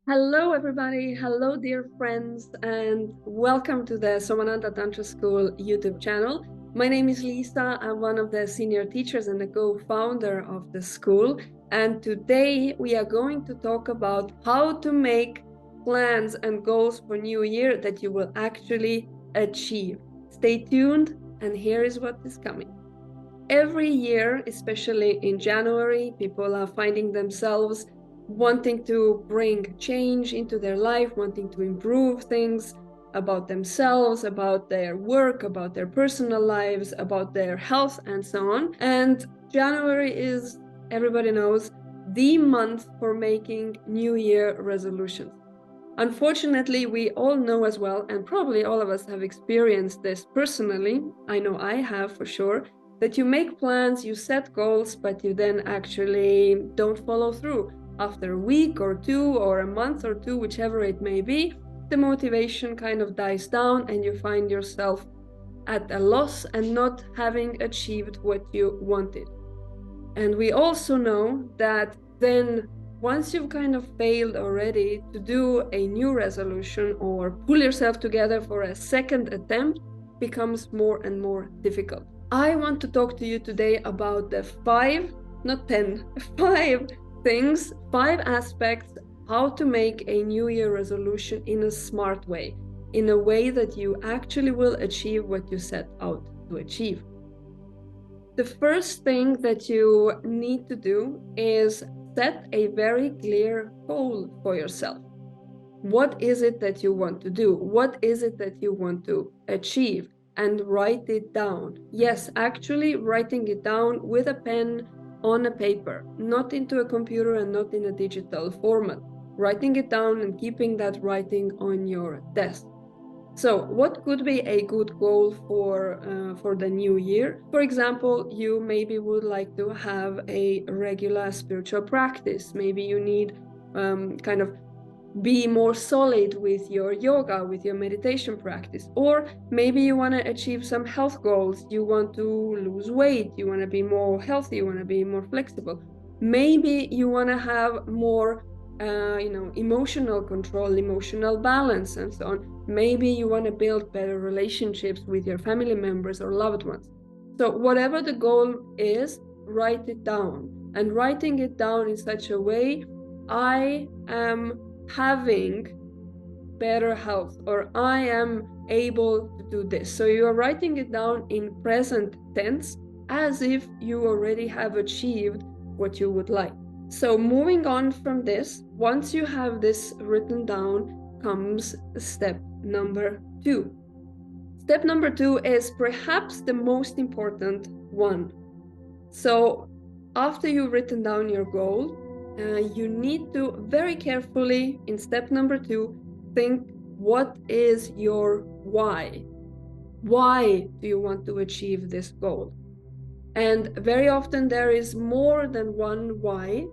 Hello, everybody. Hello, dear friends, and welcome to the Somananda Tantra School YouTube channel. My name is Liisa. I'm one of the senior teachers and the co-founder of the school. And today we are going to talk about how to make plans and goals for New Year that you will actually achieve. Stay tuned, and here is what is coming. Every year, especially in January, people are finding themselves wanting to bring change into their life, wanting to improve things about themselves, about their work, about their personal lives, about their health, and so on. And January is, everybody knows, the month for making New Year resolutions. Unfortunately, we all know as well, and probably all of us have experienced this personally, I know I have for sure, that you make plans, you set goals, but you then actually don't follow through. After a week or two, or a month or two, whichever it may be, the motivation kind of dies down and you find yourself at a loss and not having achieved what you wanted. And we also know that then once you've kind of failed already to do a new resolution or pull yourself together for a second attempt becomes more and more difficult. I want to talk to you today about the 5, not 10, 5 things, 5 aspects how to make a New Year resolution in a smart way, in a way that you actually will achieve what you set out to achieve. The first thing that you need to do is set a very clear goal for yourself. What is it that you want to do? What is it that you want to achieve? And write it down. Yes, actually writing it down with a pen on a paper, not into a computer and not in a digital format. Writing it down and keeping that writing on your desk. So what could be a good goal for the new year? For example, you maybe would like to have a regular spiritual practice. Maybe you need kind of be more solid with your yoga, with your meditation practice. Or maybe you want to achieve some health goals. You want to lose weight. You want to be more healthy. You want to be more flexible. Maybe you want to have more emotional control, emotional balance, and so on. Maybe you want to build better relationships with your family members or loved ones. So whatever the goal is, write it down. And writing it down in such a way, I am having better health, or I am able to do this. So you are writing it down in present tense as if you already have achieved what you would like. So moving on from this, once you have this written down, comes step number 2. Step number 2 is perhaps the most important one. So after you've written down your goal, you need to very carefully, in step number 2, think, what is your why? Why do you want to achieve this goal? And very often there is more than one why,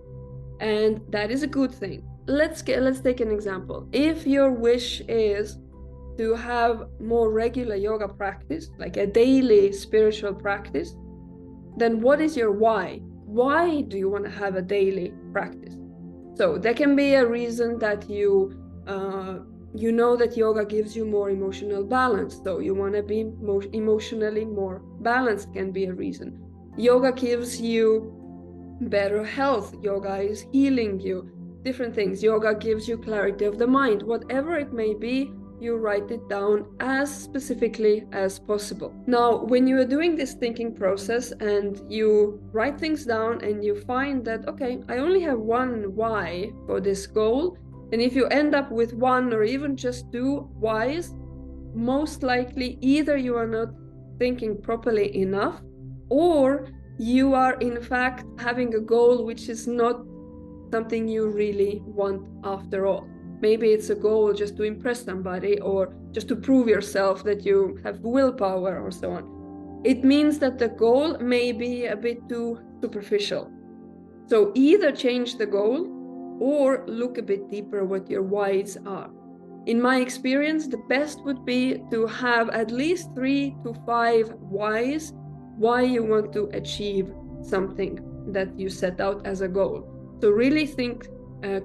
and that is a good thing. Let's take an example. If your wish is to have more regular yoga practice, like a daily spiritual practice, then what is your why? Why do you want to have a daily practice? So there can be a reason that you know that yoga gives you more emotional balance, so you want to be emotionally more balanced, can be a reason. Yoga gives you better health. Yoga is healing you. Different things. Yoga gives you clarity of the mind. Whatever it may be, you write it down as specifically as possible. Now, when you are doing this thinking process and you write things down and you find that, okay, I only have one why for this goal, and if you end up with one or even just 2 whys, most likely either you are not thinking properly enough, or you are in fact having a goal which is not something you really want after all. Maybe it's a goal just to impress somebody or just to prove yourself that you have willpower or so on. It means that the goal may be a bit too superficial. So either change the goal or look a bit deeper what your whys are. In my experience, the best would be to have at least 3 to 5 whys why you want to achieve something that you set out as a goal. So really think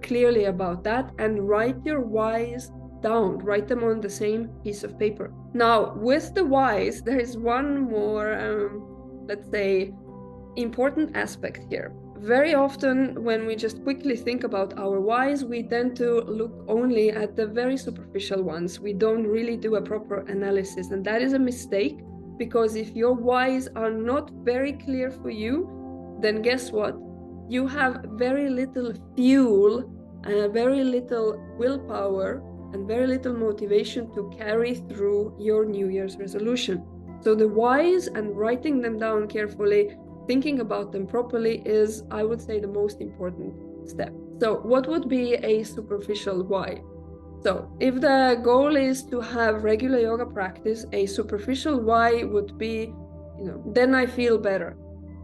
clearly about that, and write your whys down. Write them on the same piece of paper. Now, with the whys, there is one more, let's say, important aspect here. Very often, when we just quickly think about our whys, we tend to look only at the very superficial ones. We don't really do a proper analysis, and that is a mistake, because if your whys are not very clear for you, then guess what? You have very little fuel, very little willpower, and very little motivation to carry through your New Year's resolution. So the whys and writing them down carefully, thinking about them properly, is, I would say, the most important step. So what would be a superficial why? So if the goal is to have regular yoga practice, a superficial why would be, then I feel better.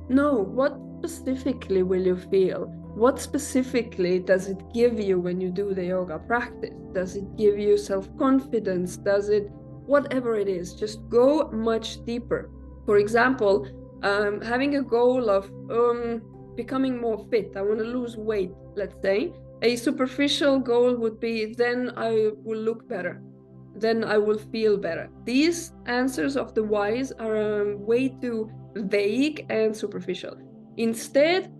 No, what specifically will you feel? What specifically does it give you when you do the yoga practice? Does it give you self-confidence? Does it, whatever it is, just go much deeper. For example, having a goal of becoming more fit, I want to lose weight, let's say. A superficial goal would be, then I will look better, then I will feel better. These answers of the whys are way too vague and superficial. Instead,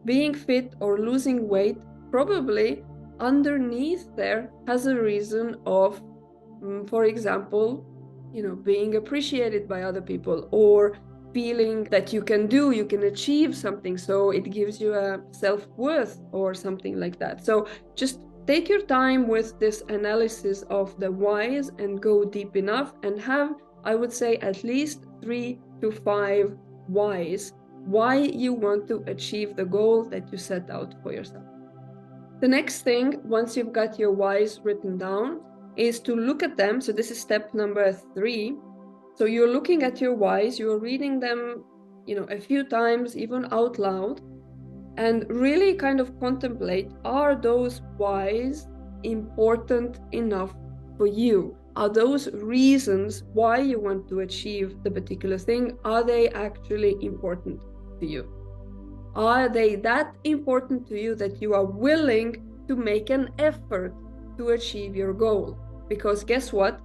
being fit or losing weight, probably underneath there has a reason of, for example, being appreciated by other people, or feeling that you can achieve something, so it gives you a self-worth or something like that. So just take your time with this analysis of the whys and go deep enough, and have, I would say, at least 3 to 5 whys why you want to achieve the goal that you set out for yourself. The next thing, once you've got your whys written down, is to look at them. So this is step number 3. So you're looking at your whys, you're reading them, a few times, even out loud, and really kind of contemplate, are those whys important enough for you? Are those reasons why you want to achieve the particular thing, are they actually important to you? Are they that important to you that you are willing to make an effort to achieve your goal? Because guess what?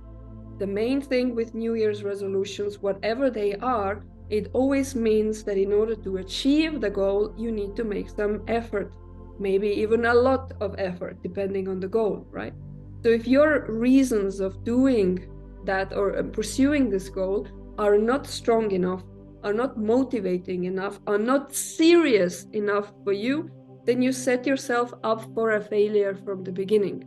The main thing with New Year's resolutions, whatever they are, it always means that in order to achieve the goal, you need to make some effort, maybe even a lot of effort, depending on the goal, right? So if your reasons of doing that or pursuing this goal are not strong enough, are not motivating enough, are not serious enough for you, then you set yourself up for a failure from the beginning.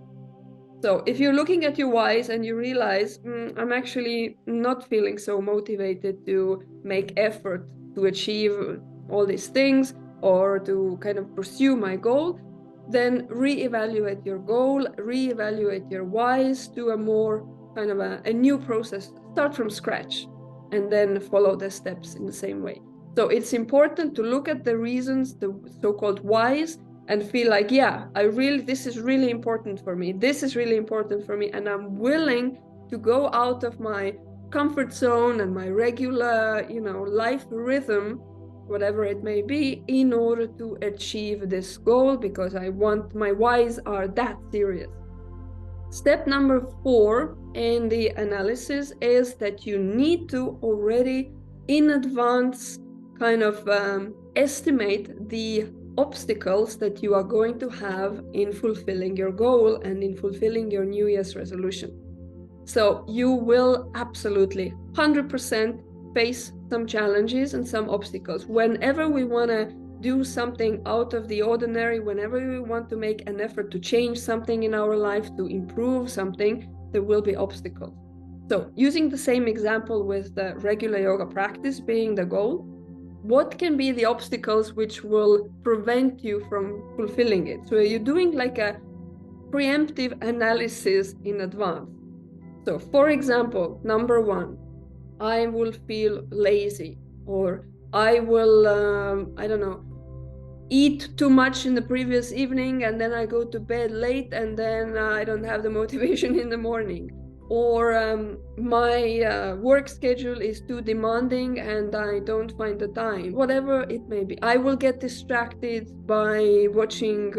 So if you're looking at your whys and you realize, I'm actually not feeling so motivated to make effort to achieve all these things or to kind of pursue my goal, then reevaluate your goal, reevaluate your whys, do a more kind of a new process, start from scratch, and then follow the steps in the same way. So it's important to look at the reasons, the so-called whys, and feel like, yeah, this is really important for me. This is really important for me. And I'm willing to go out of my comfort zone and my regular, life rhythm, whatever it may be, in order to achieve this goal, because my whys are that serious. Step number 4 in the analysis is that you need to already in advance kind of estimate the obstacles that you are going to have in fulfilling your goal and in fulfilling your New Year's resolution. So you will absolutely 100% face some challenges and some obstacles. Whenever we want to do something out of the ordinary, whenever we want to make an effort to change something in our life, to improve something, there will be obstacles. So using the same example with the regular yoga practice being the goal, what can be the obstacles which will prevent you from fulfilling it? So you're doing like a preemptive analysis in advance. So for example, number 1, I will feel lazy, or I will, eat too much in the previous evening and then I go to bed late and then I don't have the motivation in the morning. or my work schedule is too demanding and I don't find the time, whatever it may be. I will get distracted by watching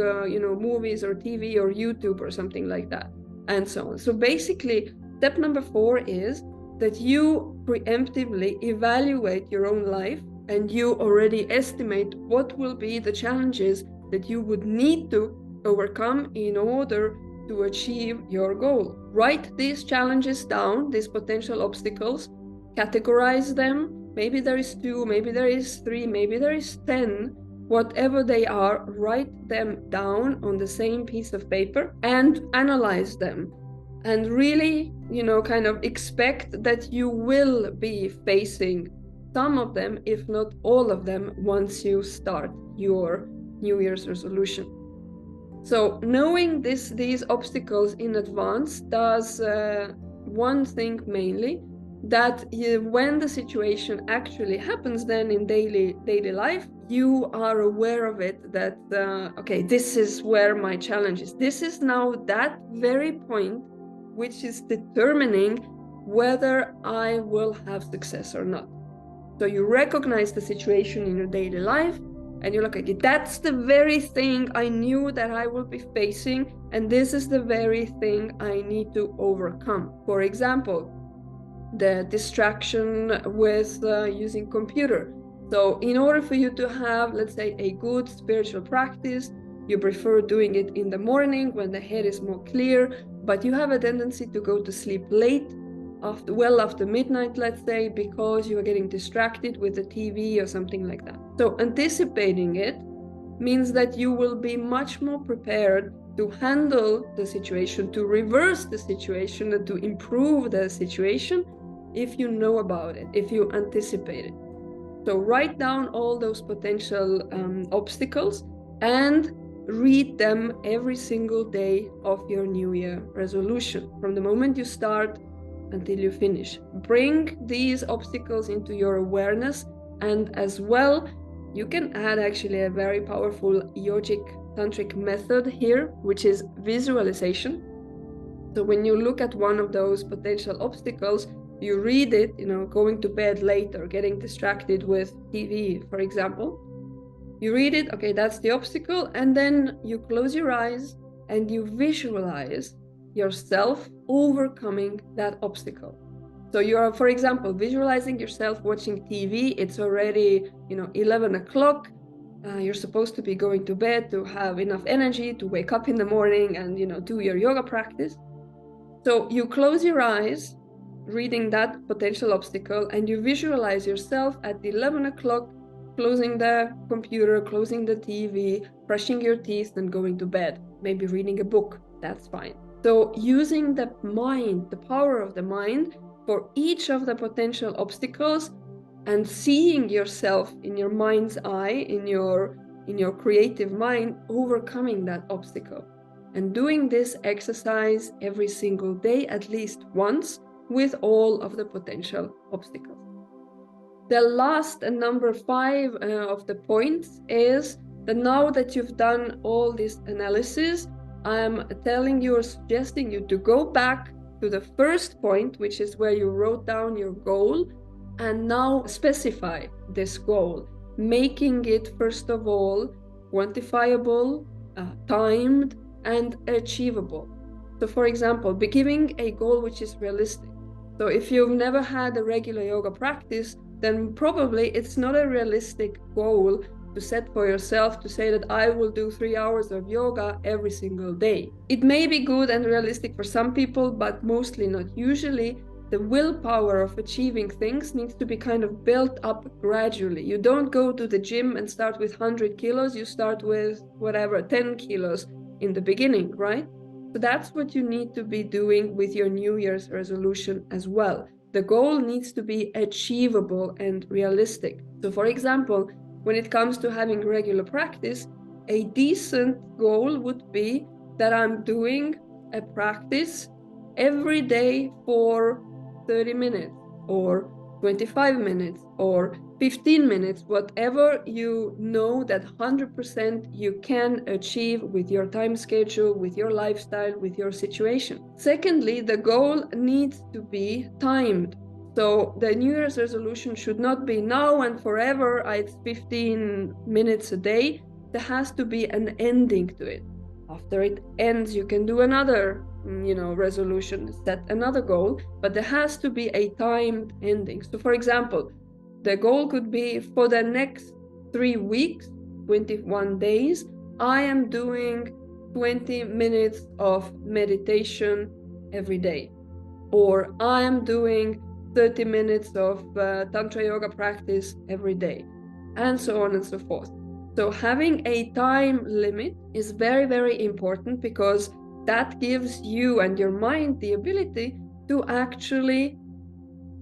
movies or TV or YouTube or something like that, and so on. So basically, step number 4 is that you preemptively evaluate your own life and you already estimate what will be the challenges that you would need to overcome in order to achieve your goal. Write these challenges down, these potential obstacles, categorize them. Maybe there is 2, maybe there is 3, maybe there is 10, whatever they are, write them down on the same piece of paper and analyze them. And really, kind of expect that you will be facing some of them, if not all of them, once you start your New Year's resolution. So knowing these obstacles in advance does one thing mainly, that when the situation actually happens then in daily life, you are aware of it, that okay, this is where my challenge is. This is now that very point which is determining whether I will have success or not. So you recognize the situation in your daily life and you're like, okay, that's the very thing I knew that I will be facing, and this is the very thing I need to overcome. For example, the distraction with using computer. So in order for you to have, let's say, a good spiritual practice, you prefer doing it in the morning when the head is more clear, but you have a tendency to go to sleep late, after midnight, let's say, because you are getting distracted with the TV or something like that. So anticipating it means that you will be much more prepared to handle the situation, to reverse the situation, and to improve the situation if you know about it, if you anticipate it. So write down all those potential obstacles and read them every single day of your New Year resolution, from the moment you start until you finish. Bring these obstacles into your awareness, and as well, you can add actually a very powerful yogic tantric method here, which is visualization. So when you look at one of those potential obstacles, you read it, going to bed late or getting distracted with TV, for example. You read it, okay, that's the obstacle, and then you close your eyes and you visualize yourself overcoming that obstacle. So you are, for example, visualizing yourself watching TV. It's already, 11 o'clock. You're supposed to be going to bed to have enough energy to wake up in the morning and, do your yoga practice. So you close your eyes, reading that potential obstacle, and you visualize yourself at 11 o'clock, closing the computer, closing the TV, brushing your teeth, and going to bed. Maybe reading a book, that's fine. So using the mind, the power of the mind for each of the potential obstacles, and seeing yourself in your mind's eye, in your creative mind, overcoming that obstacle. And doing this exercise every single day, at least once, with all of the potential obstacles. The last and number 5 of the points is that now that you've done all this analysis, I'm telling you or suggesting you to go back to the first point, which is where you wrote down your goal, and now specify this goal, making it, first of all, quantifiable, timed, and achievable. So for example, be giving a goal which is realistic. So if you've never had a regular yoga practice, then probably it's not a realistic goal to set for yourself to say that I will do 3 hours of yoga every single day. It may be good and realistic for some people, but mostly not. Usually, the willpower of achieving things needs to be kind of built up gradually. You don't go to the gym and start with 100 kilos, you start with 10 kilos in the beginning, right? So that's what you need to be doing with your New Year's resolution as well. The goal needs to be achievable and realistic. So for example, when it comes to having regular practice, a decent goal would be that I'm doing a practice every day for 30 minutes or 25 minutes or 15 minutes, whatever you know that 100% you can achieve with your time schedule, with your lifestyle, with your situation. Secondly, the goal needs to be timed. So the New Year's resolution should not be now and forever, it's 15 minutes a day. There has to be an ending to it. After it ends, you can do another resolution, set another goal, but there has to be a timed ending. So for example, the goal could be for the next 3 weeks, 21 days, I am doing 20 minutes of meditation every day, or I am doing 30 minutes of Tantra yoga practice every day, and so on and so forth. So having a time limit is very, very important, because that gives you and your mind the ability to actually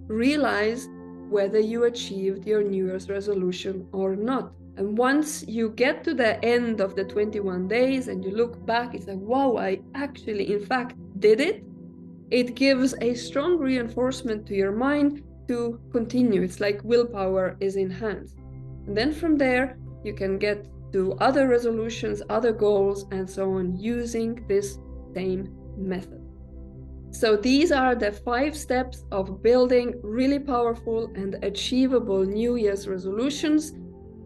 realize whether you achieved your New Year's resolution or not. And once you get to the end of the 21 days and you look back, it's like, wow, I actually, in fact, did it. It gives a strong reinforcement to your mind to continue. It's like willpower is enhanced. And then from there, you can get to other resolutions, other goals, and so on, using this same method. So these are the 5 steps of building really powerful and achievable New Year's resolutions.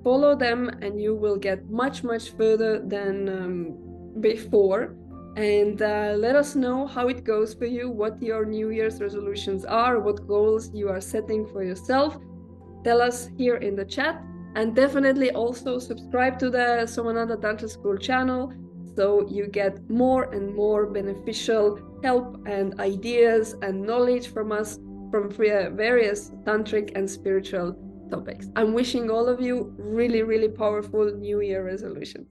Follow them and you will get much, much further than before. And let us know how it goes for you, what your New Year's resolutions are, what goals you are setting for yourself. Tell us here in the chat, and definitely also subscribe to the Somananda Tantra School channel so you get more and more beneficial help and ideas and knowledge from us from various tantric and spiritual topics. I'm wishing all of you really, really powerful New Year resolutions.